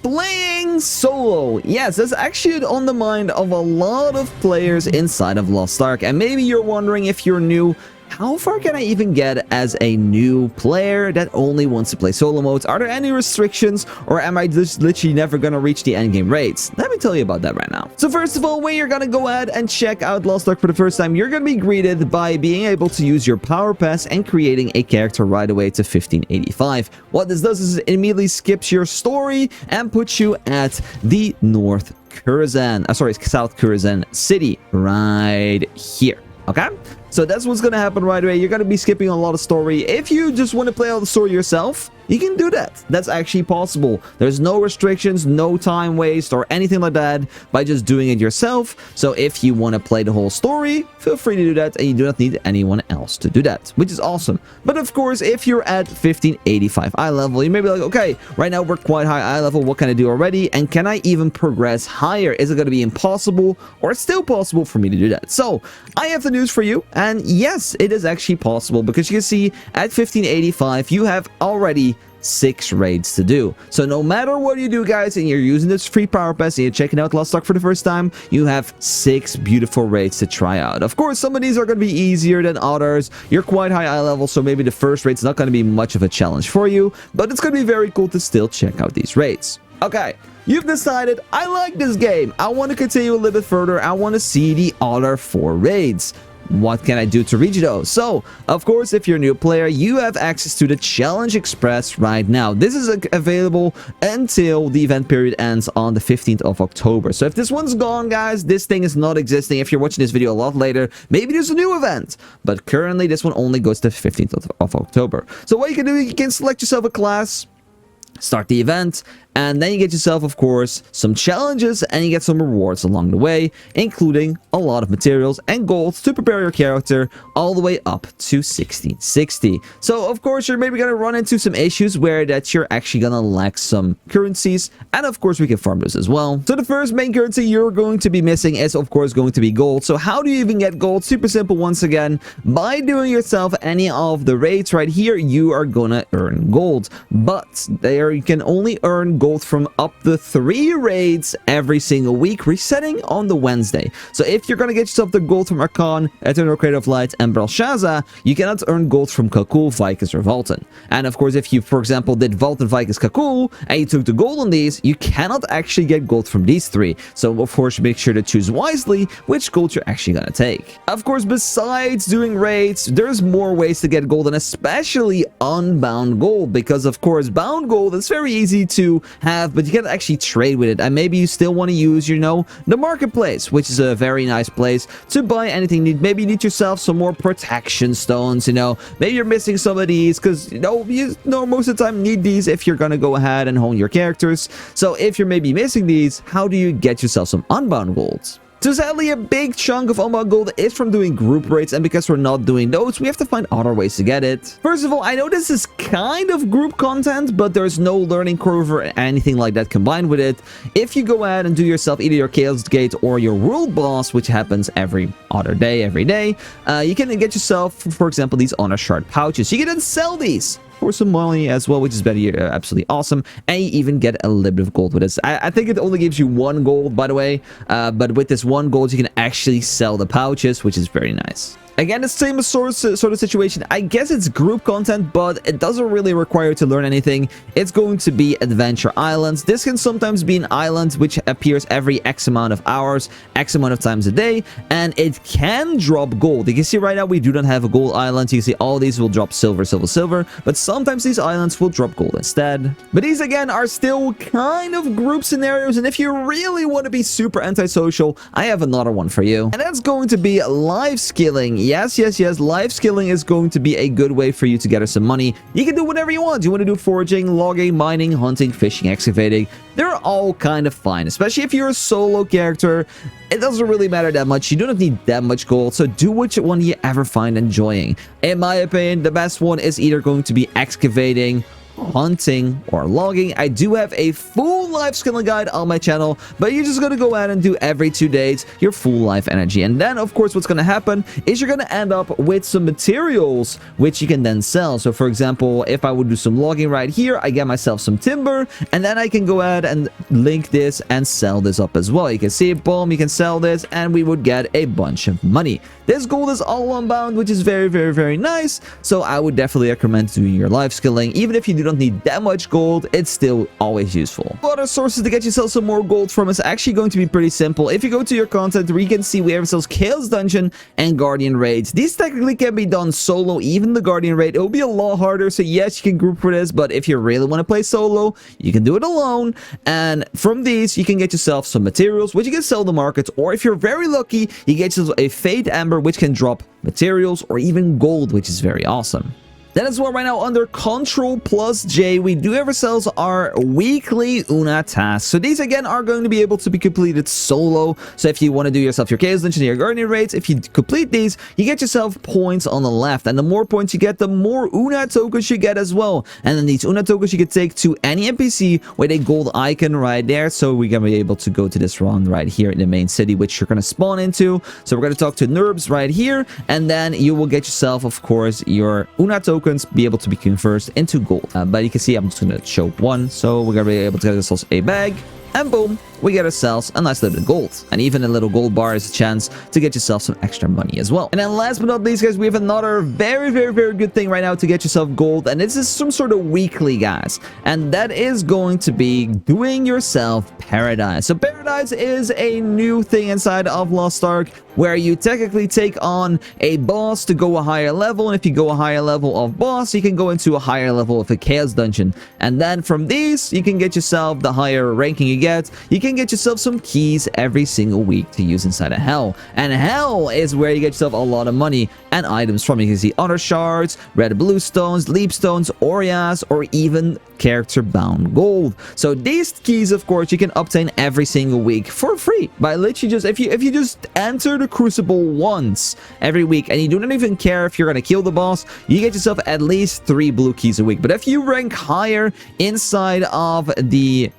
playing solo. Yes, that's actually on the mind of a lot of players inside of Lost Ark. And maybe you're wondering, if you're new, how far can I even get as a new player that only wants to play solo modes? Are there any restrictions, or am I just literally never gonna reach the endgame rates? Let me tell you about that right now. So first of all, when you're gonna go ahead and check out Lost Ark for the first time, you're gonna be greeted by being able to use your power pass and creating a character right away to 1585. What this does is it immediately skips your story and puts you at the South Kurazan city right here. Okay, so that's what's gonna happen right away. You're gonna be skipping a lot of story. If you just want to play all the story yourself, you can do that. That's actually possible. There's no restrictions, no time waste or anything like that by just doing it yourself. So if you want to play the whole story, feel free to do that, and you do not need anyone else to do that, which is awesome. But of course, if you're at 1585 eye level, you may be like, okay, right now we're quite high eye level. What can I do already? And can I even progress higher? Is it going to be impossible, or still possible for me to do that? So I have the news for you. And yes, it is actually possible, because you can see at 1585, you have already 6 raids to do. So no matter what you do, guys, and you're using this free power pass and you're checking out Lost Ark for the first time, you have 6 beautiful raids to try out. Of course, some of these are going to be easier than others. You're quite high eye level, so maybe the first raid's not going to be much of a challenge for you, but it's going to be very cool to still check out these raids. Okay, you've decided, I like this game. I want to continue a little bit further. I want to see the other 4 raids. What can I do to reach those? So, of course, if you're a new player, you have access to the Challenge Express right now. This is available until the event period ends on the 15th of October. So if this one's gone, guys, this thing is not existing. If you're watching this video a lot later, maybe there's a new event. But currently, this one only goes to the 15th of October. So what you can do, you can select yourself a class, start the event, and then you get yourself, of course, some challenges, and you get some rewards along the way, including a lot of materials and gold to prepare your character all the way up to 1660. So, of course, you're maybe going to run into some issues where that you're actually going to lack some currencies, and of course, we can farm those as well. So, the first main currency you're going to be missing is, of course, going to be gold. So, how do you even get gold? Super simple once again. By doing yourself any of the raids right here, you are going to earn gold. But there you can only earn gold from up to 3 raids every single week, resetting on the Wednesday. So if you're gonna get yourself the gold from Archon, Eternal Creator of Light, and Belshazzar, you cannot earn gold from Kakul, Vicus, or Vultan. And of course, if you, for example, did Vultan, Vicus, Kakul, and you took the gold on these, you cannot actually get gold from these 3. So of course, make sure to choose wisely which gold you're actually gonna take. Of course, besides doing raids, there's more ways to get gold, and especially unbound gold, because of course, bound gold is very easy to have, but you can actually trade with it. And maybe you still want to use, you know, the marketplace, which is a very nice place to buy anything you need. Maybe you need yourself some more protection stones, you know, maybe you're missing some of these, because you know most of the time need these if you're gonna go ahead and hone your characters. So if you're maybe missing these, how do you get yourself some unbound golds? So sadly, a big chunk of unbound gold is from doing group raids, and because we're not doing those, we have to find other ways to get it. First of all, I know this is kind of group content, but there's no learning curve or anything like that combined with it. If you go ahead and do yourself either your Chaos Gate or your World Boss, which happens every other day, you can get yourself, for example, these Honor Shard pouches. You can then sell these for some money as well, which is very absolutely awesome, and you even get a little bit of gold with this. I think it only gives you 1 gold, by the way, but with this 1 gold you can actually sell the pouches, which is very nice. Again, the same sort of situation. I guess it's group content, but it doesn't really require you to learn anything. It's going to be Adventure Islands. This can sometimes be an island which appears every X amount of hours, X amount of times a day, and it can drop gold. You can see right now we do not have a gold island. You can see all these will drop silver, silver, silver, but sometimes these islands will drop gold instead. But these, again, are still kind of group scenarios, and if you really want to be super antisocial, I have another one for you, and that's going to be live skilling. Yes, live skilling is going to be a good way for you to gather some money. You can do whatever you want. You want to do foraging, logging, mining, hunting, fishing, excavating. They're all kind of fine, especially if you're a solo character. It doesn't really matter that much. You do not need that much gold, so do which one you ever find enjoying. In my opinion, the best one is either going to be excavating hunting, or logging, I do have a full life skilling guide on my channel, but you're just gonna go ahead and do every 2 days your full life energy. And then, of course, what's gonna happen is you're gonna end up with some materials which you can then sell. So, for example, if I would do some logging right here, I get myself some timber, and then I can go ahead and link this and sell this up as well. You can see, boom, you can sell this, and we would get a bunch of money. This gold is all unbound, which is very, very, very nice. So I would definitely recommend doing your life skilling. Even if you do not need that much gold, it's still always useful. Other sources to get yourself some more gold from is actually going to be pretty simple. If you go to your content, we can see we have ourselves Chaos Dungeon and Guardian Raids. These technically can be done solo, even the Guardian Raid. It will be a lot harder, so yes, you can group for this, but if you really want to play solo, you can do it alone. And from these, you can get yourself some materials, which you can sell in the markets, or if you're very lucky, you get yourself a Fate Amber, which can drop materials or even gold, which is very awesome. Then as well, right now under Control plus J, we do have ourselves our weekly UNA tasks. So these again are going to be able to be completed solo. So if you want to do yourself your Chaos Dungeon, your Guardian Raids, if you complete these, you get yourself points on the left. And the more points you get, the more UNA tokens you get as well. And then these UNA tokens you can take to any NPC with a gold icon right there. So we're going to be able to go to this run right here in the main city, which you're going to spawn into. So we're going to talk to Nerbs right here. And then you will get yourself, of course, your UNA tokens be able to be converted into gold. But you can see I'm just going to show one. So we're going to be able to get ourselves a bag. And boom, we get ourselves a nice little bit of gold. And even a little gold bar is a chance to get yourself some extra money as well. And then last but not least, guys, we have another very, very, very good thing right now to get yourself gold. And this is some sort of weekly, guys. And that is going to be doing yourself Paradise. So Paradise is a new thing inside of Lost Ark, where you technically take on a boss to go a higher level. And if you go a higher level of boss, you can go into a higher level of a Chaos Dungeon. And then from these, you can get yourself the higher ranking you get. You can get yourself some keys every single week to use inside of Hell. And Hell is where you get yourself a lot of money and items from. You can see honor shards, red blue stones, leap stones, Orias, or even character bound gold. So these keys, of course, you can obtain every single week for free by literally just if you just enter the Crucible once every week, and you do not even care if you're gonna kill the boss, you get yourself at least 3 blue keys a week. But if you rank higher inside of the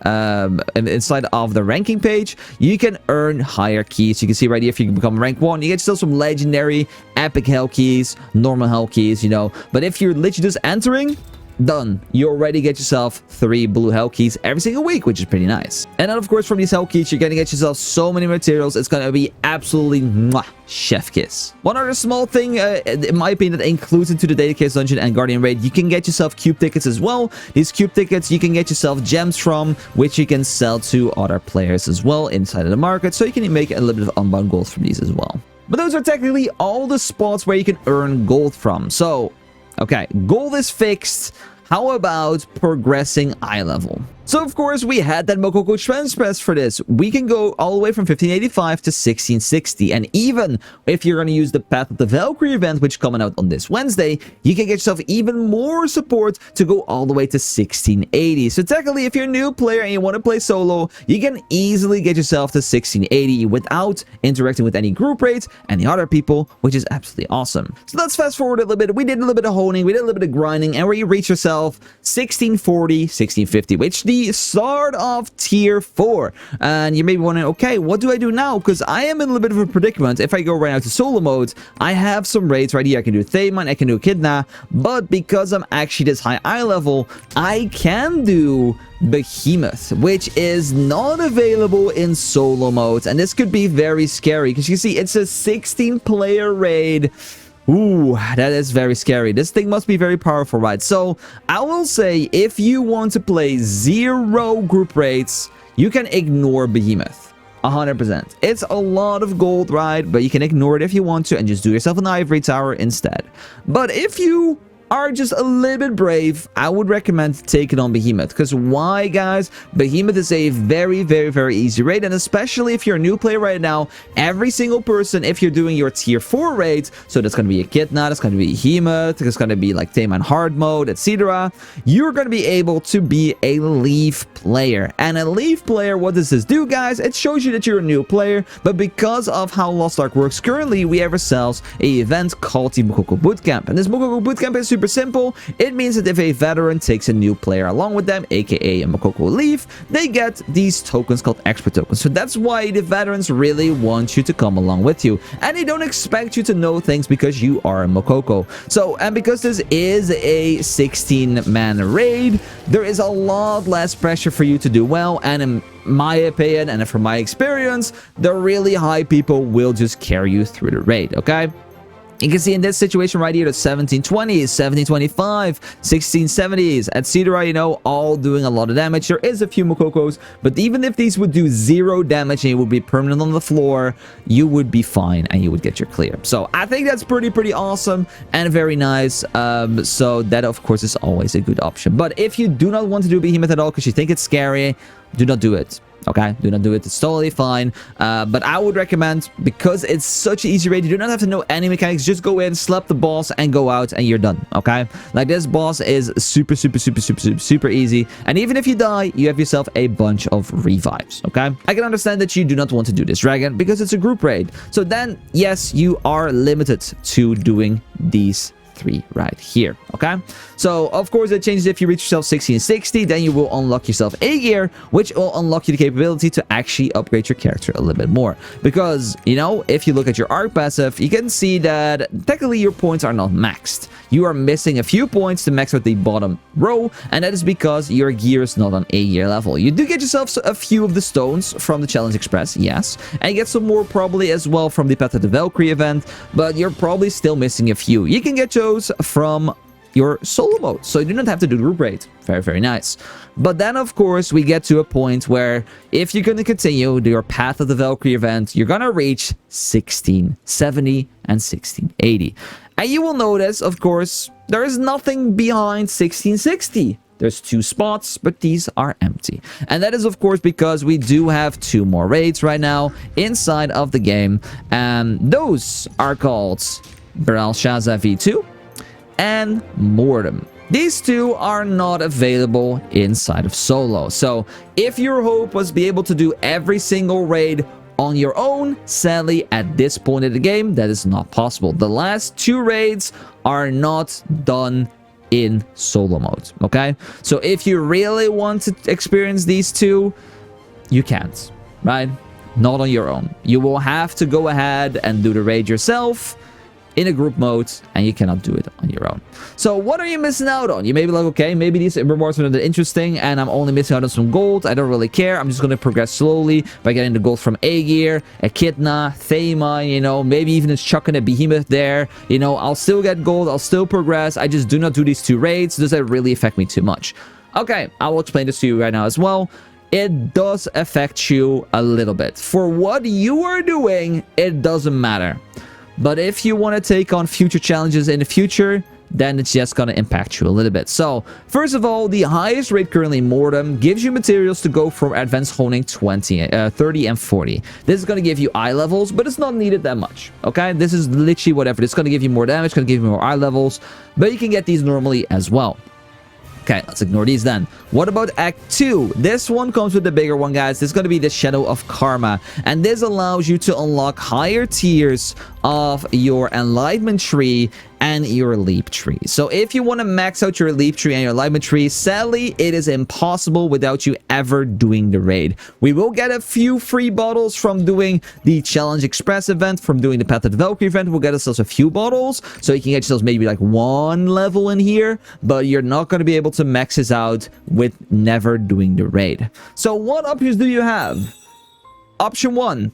ranking page, you can earn higher keys. You can see right here, if you become rank 1, you get still some legendary epic hell keys, normal hell keys, you know. But if you're literally just entering, done, you already get yourself 3 blue hell keys every single week, which is pretty nice. And then of course from these hell keys, you're gonna get yourself so many materials. It's gonna be absolutely mwah, chef kiss. One other small thing, in my opinion, that includes into the Chaos Dungeon and Guardian Raid, you can get yourself cube tickets as well. These cube tickets you can get yourself gems from, which you can sell to other players as well inside of the market, so you can make a little bit of unbound gold from these as well. But those are technically all the spots where you can earn gold from. So okay, gold is fixed. How about progressing eye level? So, of course, we had that Mokoko Transpress for this. We can go all the way from 1585 to 1660. And even if you're going to use the Path of the Valkyrie event, which is coming out on this Wednesday, you can get yourself even more support to go all the way to 1680. So, technically, if you're a new player and you want to play solo, you can easily get yourself to 1680 without interacting with any group rates and the other people, which is absolutely awesome. So, let's fast forward a little bit. We did a little bit of honing, we did a little bit of grinding, and where you reach yourself 1640, 1650, which the start of tier 4. And you may be wondering, okay, what do I do now? Because I am in a little bit of a predicament. If I go right now to solo mode, I have some raids right here. I can do Thaymon, I can do Echidna, but because I'm actually this high eye level, I can do Behemoth, which is not available in solo mode. And this could be very scary because you see it's a 16-player raid. Ooh, that is very scary. This thing must be very powerful, right? So, I will say, if you want to play 0 group rates, you can ignore Behemoth. 100%. It's a lot of gold, right? But you can ignore it if you want to and just do yourself an ivory tower instead. But if you are just a little bit brave, I would recommend taking on Behemoth. Because why, guys? Behemoth is a very, very, very easy raid. And especially if you're a new player right now, every single person, if you're doing your tier 4 raids, so that's going to be Echidna, that's going to be Behemoth, it's going to be like Tame on hard mode, etc., you're going to be able to be a Leaf player. And a Leaf player, what does this do, guys? It shows you that you're a new player, but because of how Lost Ark works currently, we have ourselves an event called the Mokoko Bootcamp. And this Mokoko Bootcamp is super super simple. It means that if a veteran takes a new player along with them, aka a Mokoko leaf, they get these tokens called expert tokens. So that's why the veterans really want you to come along with you, and they don't expect you to know things because you are a Mokoko. So, and because this is a 16-man raid, there is a lot less pressure for you to do well, and in my opinion and from my experience, the really high people will just carry you through the raid, okay? You can see in this situation right here, the 1720s, 1725, 1670s, etc., you know, all doing a lot of damage. There is a few Mokokos, but even if these would do 0 damage and it would be permanent on the floor, you would be fine and you would get your clear. So I think that's pretty awesome and very nice. So that, of course, is always a good option. But if you do not want to do Behemoth at all because you think it's scary, do not do it. Okay, do not do it. It's totally fine. But I would recommend, because it's such an easy raid, you do not have to know any mechanics. Just go in, slap the boss, and go out, and you're done. Okay, like this boss is super easy. And even if you die, you have yourself a bunch of revives. Okay, I can understand that you do not want to do this dragon because it's a group raid. So then, yes, you are limited to doing these 3 right here. Okay, so of course it changes if you reach yourself 1660, then you will unlock yourself a gear, which will unlock you the capability to actually upgrade your character a little bit more. Because, you know, if you look at your arc passive, you can see that technically your points are not maxed. You are missing a few points to max out the bottom row, and that is because your gear is not on a gear level. You do get yourself a few of the stones from the Challenge Express, yes, and you get some more probably as well from the Path of the Valkyrie event, but you're probably still missing a few. You can get those from your solo mode, so you do not have to do group raid. Very nice. But then, of course, we get to a point where if you're going to continue your Path of the Valkyrie event, you're going to reach 1670 and 1680. And you will notice, of course, there is nothing behind 1660. There's 2 spots, but these are empty. And that is, of course, because we do have 2 more raids right now inside of the game. And those are called Belshazzar V2 and Mortem. These 2 are not available inside of solo. So if your hope was be able to do every single raid on your own, sadly at this point in the game that is not possible. The last 2 raids are not done in solo mode. Okay, so if you really want to experience these 2, you can't, right? Not on your own. You will have to go ahead and do the raid yourself in a group mode, and you cannot do it on your own. So what are you missing out on? You may be like, okay, maybe these rewards are not that interesting and I'm only missing out on some gold. I don't really care. I'm just going to progress slowly by getting the gold from Aegir, Echidna, Thema, you know, maybe even just chucking a behemoth there. You know, I'll still get gold, I'll still progress. I just do not do these 2 raids. Does that really affect me too much? Okay, I will explain this to you right now as well. It does affect you a little bit. For what you are doing, it doesn't matter. But if you want to take on future challenges in the future, then it's just going to impact you a little bit. So, first of all, the highest rate currently, Mortem, gives you materials to go from advanced honing 30 and 40. This is going to give you eye levels, but it's not needed that much. Okay, this is literally whatever. It's going to give you more damage, going to give you more eye levels, but you can get these normally as well. Okay, let's ignore these then. What about Act 2? This one comes with the bigger one, guys. This is going to be the Shadow of Karma. And this allows you to unlock higher tiers of your Enlightenment tree and your leap tree. So if you want to max out your leap tree and your Enlightenment tree, sadly, it is impossible without you ever doing the raid. We will get a few free bottles from doing the Challenge Express event, from doing the Path of the Valkyrie event. We'll get ourselves a few bottles, so you can get yourselves maybe like 1 level in here, but you're not going to be able to max this out with never doing the raid. So what options do you have? Option 1,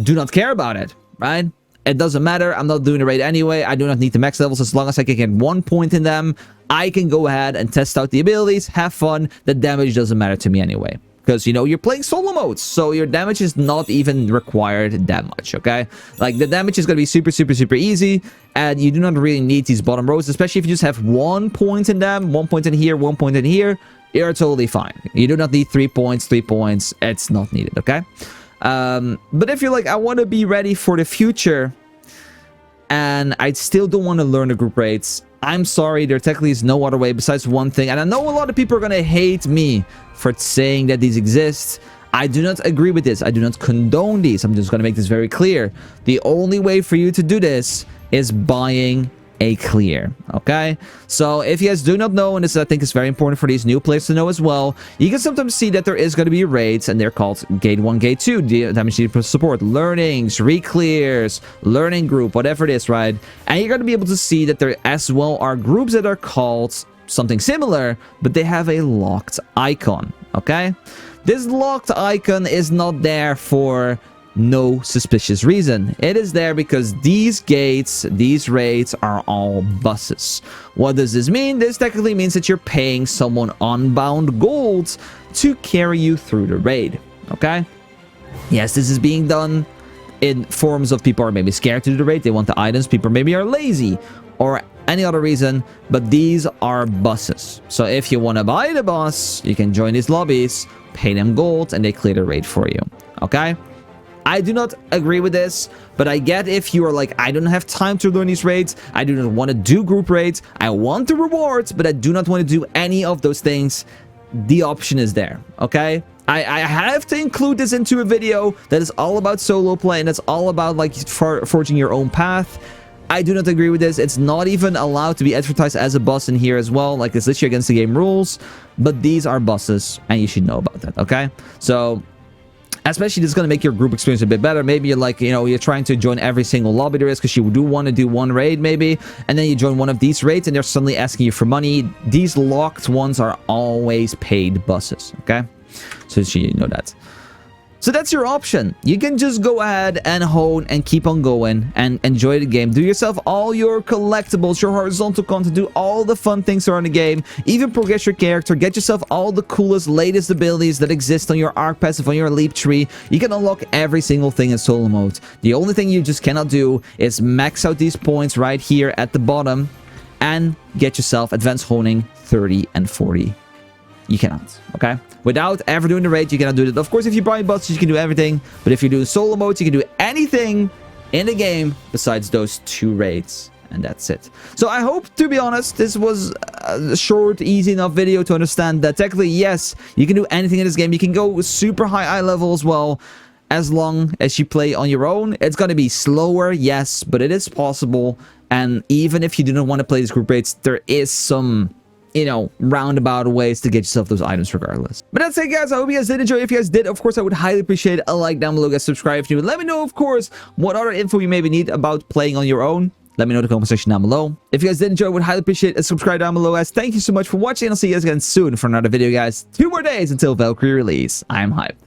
do not care about it, right? It doesn't matter. I'm not doing the raid anyway. I do not need the max levels. As long as I can get 1 point in them, I can go ahead and test out the abilities, have fun. The damage doesn't matter to me anyway. Because, you know, you're playing solo modes, so your damage is not even required that much, okay? Like, the damage is going to be super easy, and you do not really need these bottom rows, especially if you just have 1 point in them, 1 point in here, 1 point in here, you're totally fine. You do not need 3 points, 3 points. It's not needed, okay? But if you're like, I want to be ready for the future and I still don't want to learn the group raids, I'm sorry, there technically is no other way besides one thing. And I know a lot of people are going to hate me for saying that these exist. I do not agree with this. I do not condone these. I'm just going to make this very clear. The only way for you to do this is buying a clear. Okay, so if you guys do not know, and this I think is very important for these new players to know as well, you can sometimes see that there is going to be raids, and they're called Gate 1, Gate 2, damage needed for support, learnings, re-clears, learning group, whatever it is, right? And you're going to be able to see that there as well are groups that are called something similar, but they have a locked icon. Okay, this locked icon is not there for no suspicious reason. It is there because these gates, these raids are all buses. What does this mean? This technically means that you're paying someone unbound gold to carry you through the raid. Okay, yes, this is being done in forms of people are maybe scared to do the raid, they want the items, people maybe are lazy or any other reason, but these are buses. So if you want to buy the bus, you can join these lobbies, pay them gold, and they clear the raid for you. Okay, I do not agree with this, but I get if you are like, I don't have time to learn these raids, I do not want to do group raids, I want the rewards, but I do not want to do any of those things. The option is there. Okay, I have to include this into a video that is all about solo play, and that's all about like forging your own path. I do not agree with this. It's not even allowed to be advertised as a bus in here as well. Like, it's literally against the game rules, but these are buses, and you should know about that. Okay, so especially this is going to make your group experience a bit better. Maybe you're like, you know, you're trying to join every single lobby there is because you do want to do one raid maybe, and then you join one of these raids and they're suddenly asking you for money. These locked ones are always paid buses. Okay, so you know that. So that's your option. You can just go ahead and hone and keep on going and enjoy the game. Do yourself all your collectibles, your horizontal content, do all the fun things around the game. Even progress your character. Get yourself all the coolest, latest abilities that exist on your arc passive, on your leap tree. You can unlock every single thing in solo mode. The only thing you just cannot do is max out these points right here at the bottom and get yourself advanced honing 30 and 40. You cannot, okay? Without ever doing the raid, you cannot do that. Of course, if you buy buses, you can do everything. But if you do solo mode, you can do anything in the game besides those 2 raids. And that's it. So I hope, to be honest, this was a short, easy enough video to understand that technically, yes, you can do anything in this game. You can go super high level as well, as long as you play on your own. It's going to be slower, yes, but it is possible. And even if you do not want to play these group raids, there is some, you know, roundabout ways to get yourself those items regardless. But that's it, guys. I hope you guys did enjoy. If you guys did, of course, I would highly appreciate a like down below, guys. Subscribe if you would. Let me know, of course, what other info you maybe need about playing on your own. Let me know in the comment section down below. If you guys did enjoy, I would highly appreciate a subscribe down below, guys. Thank you so much for watching, and I'll see you guys again soon for another video, guys. 2 more days until Valkyrie release. I'm hyped.